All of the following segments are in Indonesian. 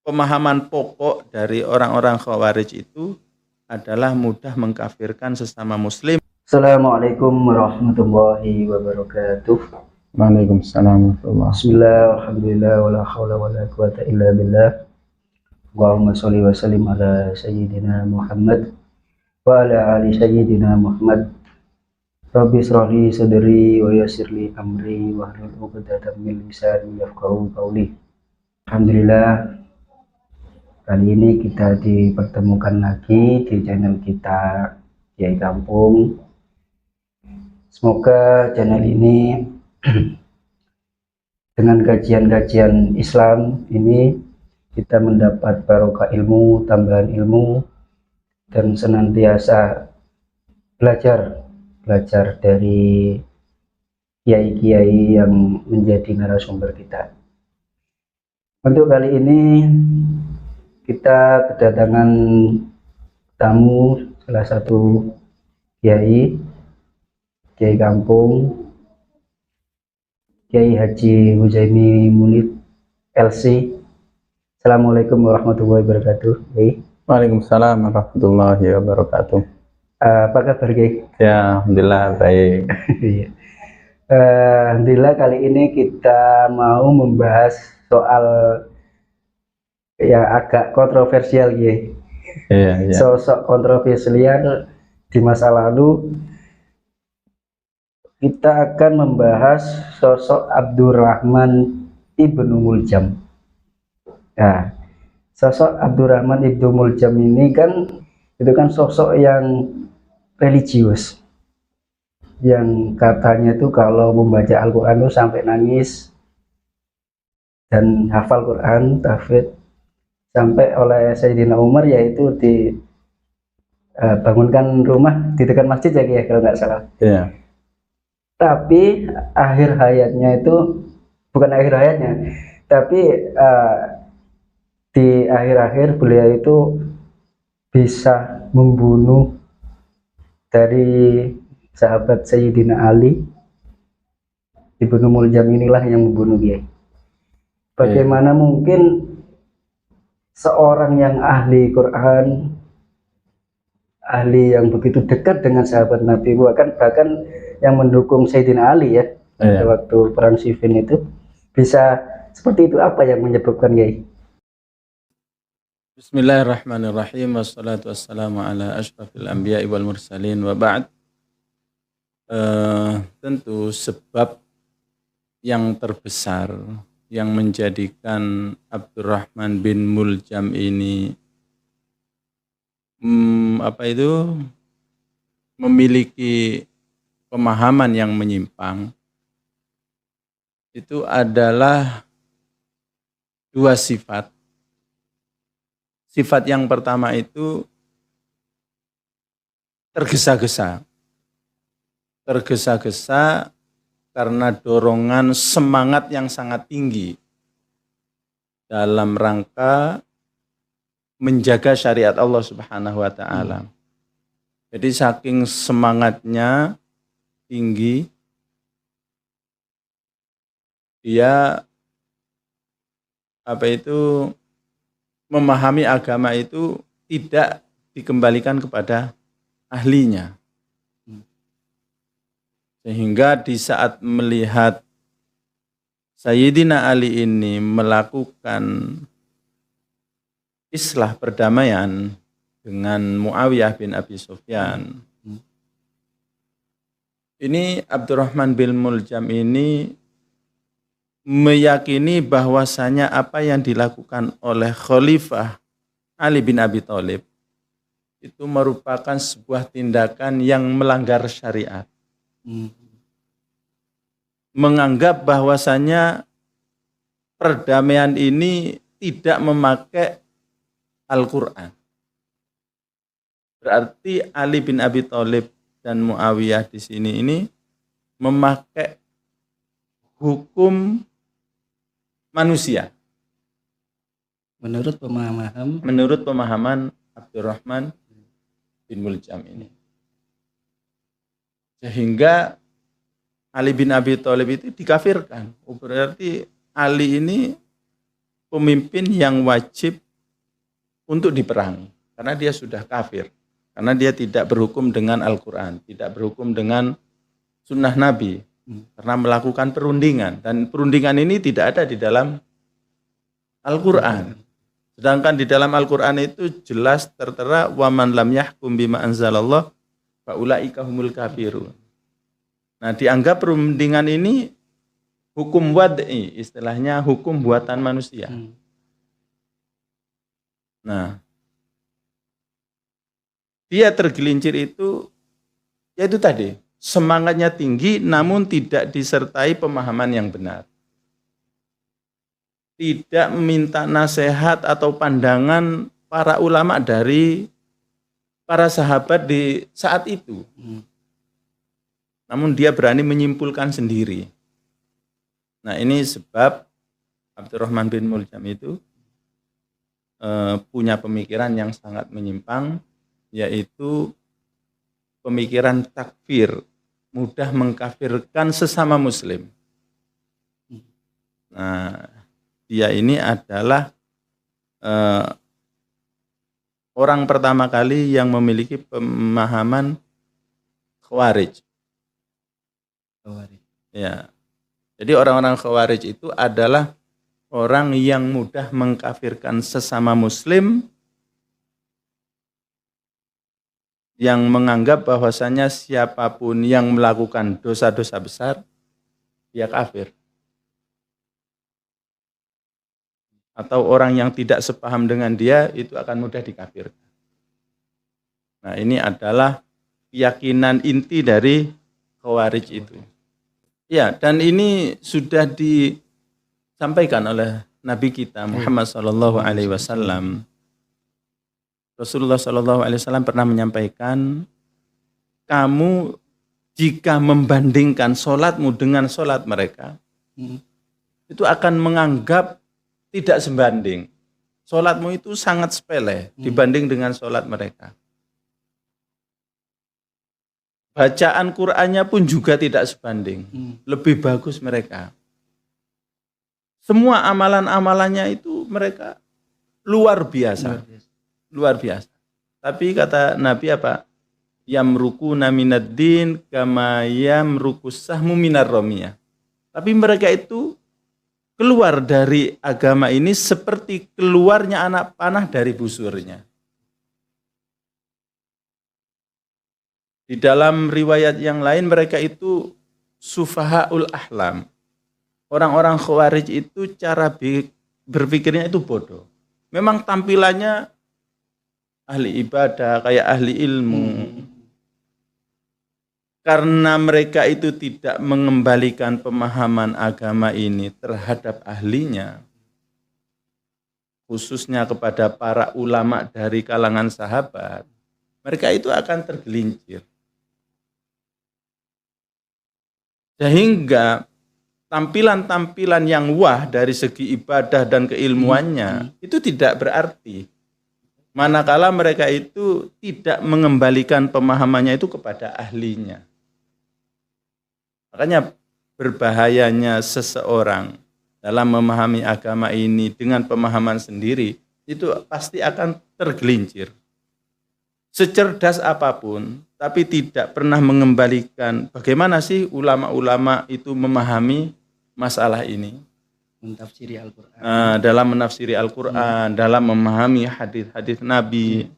pemahaman pokok dari orang-orang Khawarij itu adalah mudah mengkafirkan sesama muslim. Assalamualaikum warahmatullahi wabarakatuh. Waalaikumsalam warahmatullahi wabarakatuh. Bismillah, alhamdulillah, wala hawla wala quwata illa billah. Allahumma sholli wa sallim ala sayyidina Muhammad wa ala ali sayyidina Muhammad. Rabbi shrah li sadri wa yassir li amri wahlul 'uqdatam min lisani yafqahu qawli. Alhamdulillah, kali ini kita dipertemukan lagi di channel kita Kiai Kampung. Semoga channel ini dengan kajian-kajian Islam ini kita mendapat barokah ilmu, tambahan ilmu, dan senantiasa belajar dari kiai-kiai yang menjadi narasumber kita. Untuk kali ini kita kedatangan tamu, salah satu kiai Kampung, Kiai Haji Huzaimi Munib LC. Assalamualaikum warahmatullahi wabarakatuh. Waalaikumsalam warahmatullahi wabarakatuh. Apa kabar, Kiai? Ya, alhamdulillah baik. Alhamdulillah, kali ini kita mau membahas soal yang agak kontroversial, Kiai. Ya. Sosok kontroversial di masa lalu. Kita akan membahas sosok Abdurrahman Ibnu Muljam. Nah, sosok Abdurrahman Ibnu Muljam ini itu kan sosok yang religius, yang katanya itu kalau membaca Al-Quran itu sampai nangis dan hafal Quran, tahfidz, sampai oleh Sayyidina Umar yaitu bangunkan rumah di dekat masjid ya, kalau nggak salah. Ya. Tapi akhir hayatnya itu, bukan akhir hayatnya, tapi di akhir-akhir beliau itu bisa membunuh dari sahabat Sayyidina Ali. Ibnu Muljam inilah yang membunuh dia. Bagaimana mungkin seorang yang ahli Quran, ahli yang begitu dekat dengan sahabat Nabi, bahkan yang mendukung Sayyidina Ali ya, waktu perang Siffin itu, bisa seperti itu? Apa yang menyebabkan, Kiai? Bismillahirrahmanirrahim. Wassalatu wassalamu ala asyrafil anbiya'i wal mursalin wa ba'd. Tentu sebab yang terbesar yang menjadikan Abdurrahman bin Muljam ini memiliki pemahaman yang menyimpang itu adalah dua sifat. Sifat yang pertama itu tergesa-gesa. Tergesa-gesa karena dorongan semangat yang sangat tinggi dalam rangka menjaga syariat Allah Subhanahu wa taala. Jadi saking semangatnya tinggi, dia memahami agama itu tidak dikembalikan kepada ahlinya. Sehingga di saat melihat Sayyidina Ali ini melakukan islah perdamaian dengan Muawiyah bin Abi Sufyan, ini Abdurrahman bin Muljam ini meyakini bahwasanya apa yang dilakukan oleh Khalifah Ali bin Abi Thalib itu merupakan sebuah tindakan yang melanggar syariat. Menganggap bahwasanya perdamaian ini tidak memakai Al-Quran. Berarti Ali bin Abi Thalib dan Muawiyah di sini ini memakai hukum manusia. Menurut pemahaman Abdurrahman bin Muljam ini. Sehingga Ali bin Abi Thalib itu dikafirkan. Berarti Ali ini pemimpin yang wajib untuk diperangi karena dia sudah kafir, karena dia tidak berhukum dengan Al-Quran, tidak berhukum dengan sunnah Nabi, karena melakukan perundingan, dan perundingan ini tidak ada di dalam Al-Quran. Sedangkan di dalam Al-Quran itu jelas tertera wa man lam yahkum bima anzalallah fa ulaika humul kafirun. Nah, dianggap perundingan ini hukum wad'i, istilahnya hukum buatan manusia. Nah, dia tergelincir itu yaitu tadi, semangatnya tinggi namun tidak disertai pemahaman yang benar. Tidak meminta nasihat atau pandangan para ulama dari para sahabat di saat itu. Namun dia berani menyimpulkan sendiri. Nah, ini sebab Abdurrahman bin Muljam itu punya pemikiran yang sangat menyimpang, yaitu pemikiran takfir, mudah mengkafirkan sesama muslim. Nah, dia ini adalah orang pertama kali yang memiliki pemahaman Khawarij. Ya. Jadi orang-orang Khawarij itu adalah orang yang mudah mengkafirkan sesama muslim, yang menganggap bahwasanya siapapun yang melakukan dosa-dosa besar, dia kafir. Atau orang yang tidak sepaham dengan dia itu akan mudah dikafirkan. Nah, ini adalah keyakinan inti dari Khawarij itu. Ya, dan ini sudah disampaikan oleh Nabi kita Muhammad SAW. Rasulullah SAW pernah menyampaikan, kamu jika membandingkan sholatmu dengan sholat mereka, itu akan menganggap tidak sebanding. Sholatmu itu sangat sepele dibanding dengan sholat mereka. Bacaan Qur'annya pun juga tidak sebanding. Lebih bagus mereka. Semua amalan-amalannya itu mereka luar biasa. Luar biasa. Tapi kata Nabi apa? Yamrukuna minad-din kama yamrukus sahmu minar ramiyah. Tapi mereka itu keluar dari agama ini seperti keluarnya anak panah dari busurnya. Di dalam riwayat yang lain mereka itu sufahaul ahlam. Orang-orang Khawarij itu cara berpikirnya itu bodoh. Memang tampilannya ahli ibadah, kayak ahli ilmu. Karena mereka itu tidak mengembalikan pemahaman agama ini terhadap ahlinya, khususnya kepada para ulama dari kalangan sahabat, mereka itu akan tergelincir. Sehingga tampilan-tampilan yang wah dari segi ibadah dan keilmuannya itu tidak berarti. Manakala mereka itu tidak mengembalikan pemahamannya itu kepada ahlinya. Makanya berbahayanya seseorang dalam memahami agama ini dengan pemahaman sendiri, itu pasti akan tergelincir. Secerdas apapun, tapi tidak pernah mengembalikan bagaimana sih ulama-ulama itu memahami masalah ini. Mentafsiri Al-Quran. Dalam menafsiri Al-Quran, dalam memahami hadis-hadis Nabi.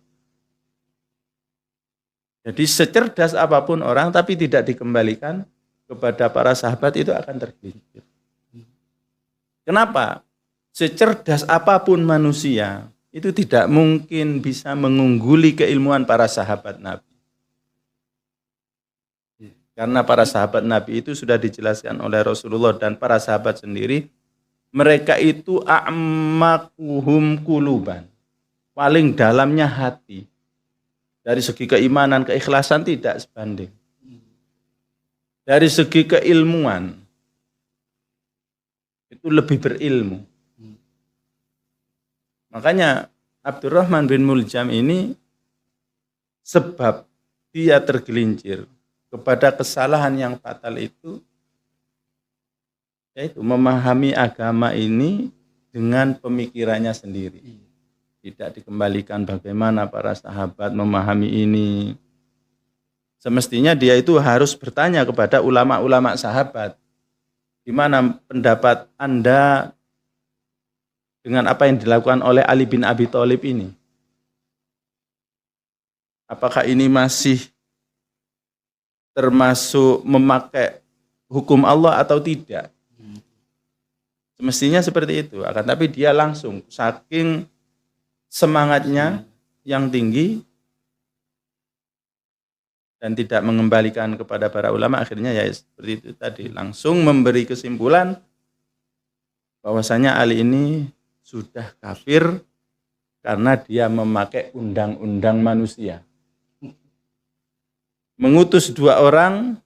Jadi secerdas apapun orang, tapi tidak dikembalikan kepada para sahabat, itu akan tergelincir. Kenapa? Secerdas apapun manusia, itu tidak mungkin bisa mengungguli keilmuan para sahabat Nabi. Karena para sahabat Nabi itu sudah dijelaskan oleh Rasulullah dan para sahabat sendiri, mereka itu a'maquhum quluban, paling dalamnya hati. Dari segi keimanan, keikhlasan tidak sebanding. Dari segi keilmuan, itu lebih berilmu. Makanya Abdurrahman bin Muljam ini sebab dia tergelincir kepada kesalahan yang fatal itu, yaitu memahami agama ini dengan pemikirannya sendiri. Tidak dikembalikan bagaimana para sahabat memahami ini. Semestinya dia itu harus bertanya kepada ulama-ulama sahabat, gimana pendapat Anda dengan apa yang dilakukan oleh Ali bin Abi Thalib ini? Apakah ini masih termasuk memakai hukum Allah atau tidak? Semestinya seperti itu. Akan tapi dia langsung, saking semangatnya yang tinggi dan tidak mengembalikan kepada para ulama, akhirnya ya seperti itu tadi, langsung memberi kesimpulan bahwasanya Ali ini sudah kafir karena dia memakai undang-undang manusia. Mengutus 2 orang,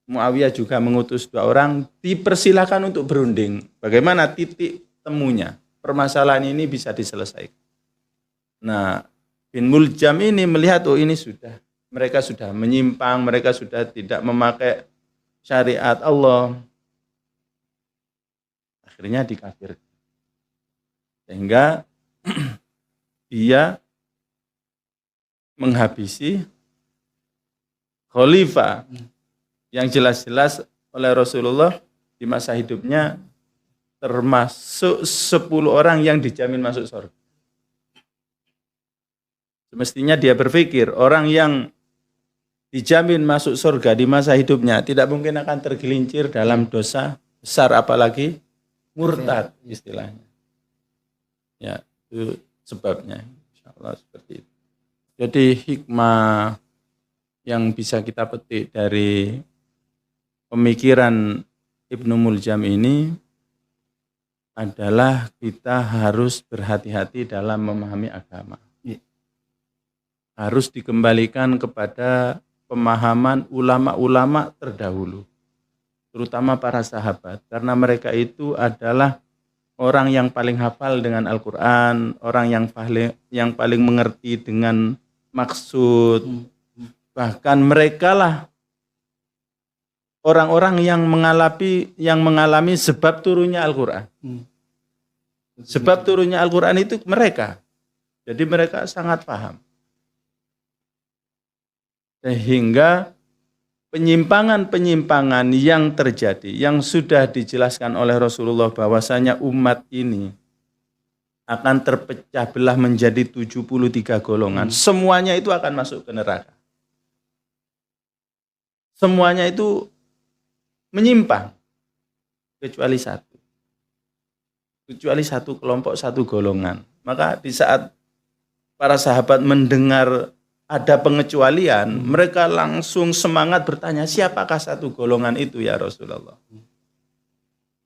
Muawiyah juga mengutus 2 orang, dipersilakan untuk berunding. Bagaimana titik temunya? Permasalahan ini bisa diselesaikan. Nah, bin Muljam ini melihat, oh ini sudah, mereka sudah menyimpang, mereka sudah tidak memakai syariat Allah. Akhirnya dikafirkan. Sehingga dia menghabisi khalifah yang jelas-jelas oleh Rasulullah di masa hidupnya termasuk 10 orang yang dijamin masuk surga. Semestinya dia berpikir orang yang dijamin masuk surga di masa hidupnya tidak mungkin akan tergelincir dalam dosa besar, apalagi murtad istilahnya. Ya, itu sebabnya. Insyaallah seperti itu. Jadi hikmah yang bisa kita petik dari pemikiran Ibnu Muljam ini adalah kita harus berhati-hati dalam memahami agama. Harus dikembalikan kepada pemahaman ulama-ulama terdahulu, terutama para sahabat, karena mereka itu adalah orang yang paling hafal dengan Al-Quran, orang yang paling mengerti dengan maksud. Bahkan mereka lah orang-orang yang mengalami sebab turunnya Al-Quran. Sebab turunnya Al-Quran itu mereka. Jadi mereka sangat paham. Sehingga penyimpangan-penyimpangan yang terjadi, yang sudah dijelaskan oleh Rasulullah bahwasanya umat ini akan terpecah belah menjadi 73 golongan. Semuanya itu akan masuk ke neraka. Semuanya itu menyimpang, kecuali satu. Kecuali satu kelompok, satu golongan. Maka di saat para sahabat mendengar ada pengecualian, mereka langsung semangat bertanya, siapakah satu golongan itu ya Rasulullah?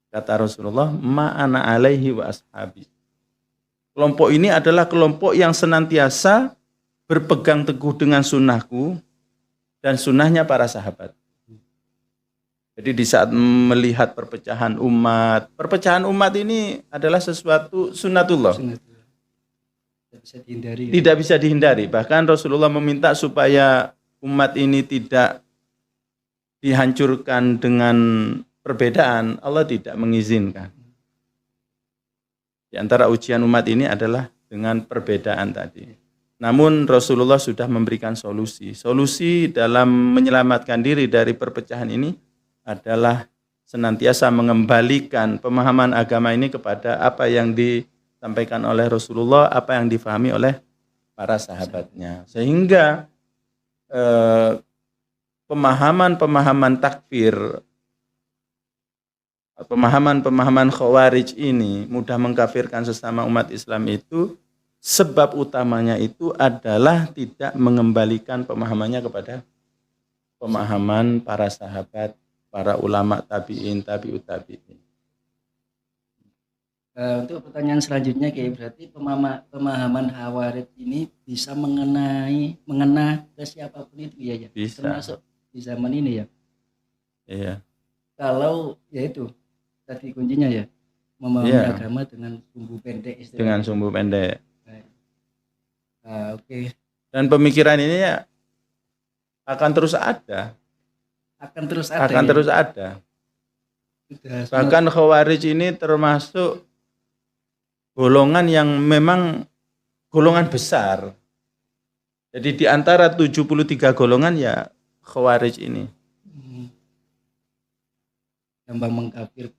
Kata Rasulullah, ma'ana alaihi wa ashabi. Kelompok ini adalah kelompok yang senantiasa berpegang teguh dengan sunnahku dan sunnahnya para sahabat. Jadi di saat melihat perpecahan umat ini adalah sesuatu sunnatullah. Tidak bisa dihindari. Bahkan Rasulullah meminta supaya umat ini tidak dihancurkan dengan perbedaan. Allah tidak mengizinkan. Di antara ujian umat ini adalah dengan perbedaan tadi. Namun Rasulullah sudah memberikan solusi. Solusi dalam menyelamatkan diri dari perpecahan ini adalah senantiasa mengembalikan pemahaman agama ini kepada apa yang disampaikan oleh Rasulullah, apa yang difahami oleh para sahabatnya. Sehingga pemahaman-pemahaman takfir, pemahaman-pemahaman khawarij ini mudah mengkafirkan sesama umat Islam itu, sebab utamanya itu adalah tidak mengembalikan pemahamannya kepada pemahaman para sahabat, para ulama tabi'in, tabi'ut tabi'in. Untuk pertanyaan selanjutnya, kayak berarti pemahaman Khawarij ini bisa mengena ke siapapun itu ya, Bisa. termasuk di zaman ini ya. Iya. Kalau ya itu tadi kuncinya ya, memahami agama dengan sumbu pendek istilahnya. Dengan sumbu pendek. Oke. Dan pemikiran ini ya akan terus ada. Akan terus ada. Bahkan Khawarij ini termasuk golongan yang memang golongan besar. Jadi di antara 73 golongan ya Khawarij ini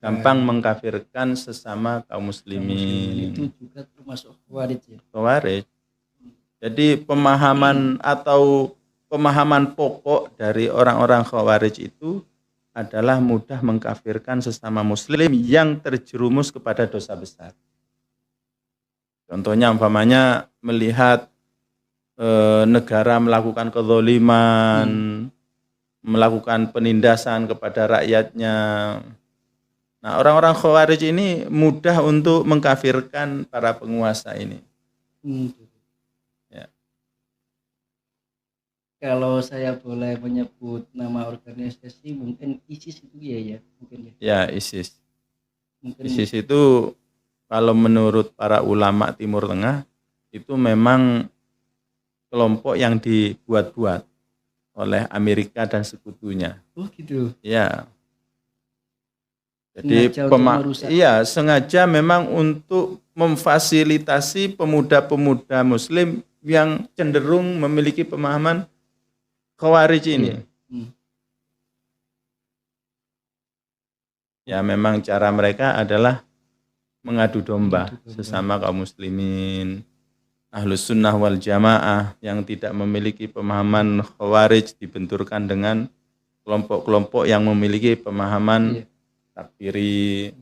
gampang mengkafirkan sesama kaum muslimin. Itu juga termasuk Khawarij ya. Khawarij. Jadi pemahaman atau pemahaman pokok dari orang-orang Khawarij itu adalah mudah mengkafirkan sesama muslim yang terjerumus kepada dosa besar. Contohnya umpamanya melihat negara melakukan kezaliman, melakukan penindasan kepada rakyatnya. Nah, orang-orang Khawarij ini mudah untuk mengkafirkan para penguasa ini. Ya. Kalau saya boleh menyebut nama organisasi, mungkin ISIS itu ya, mungkin ya. Ya, ISIS. Mungkin ISIS itu kalau menurut para ulama Timur Tengah itu memang kelompok yang dibuat-buat oleh Amerika dan sekutunya. Oh gitu. Ya. Jadi sengaja memang untuk memfasilitasi pemuda-pemuda muslim yang cenderung memiliki pemahaman Khawarij ini. Ya memang cara mereka adalah mengadu domba sesama kaum muslimin. Ahlus sunnah wal jamaah yang tidak memiliki pemahaman Khawarij dibenturkan dengan kelompok-kelompok yang memiliki pemahaman takfiri.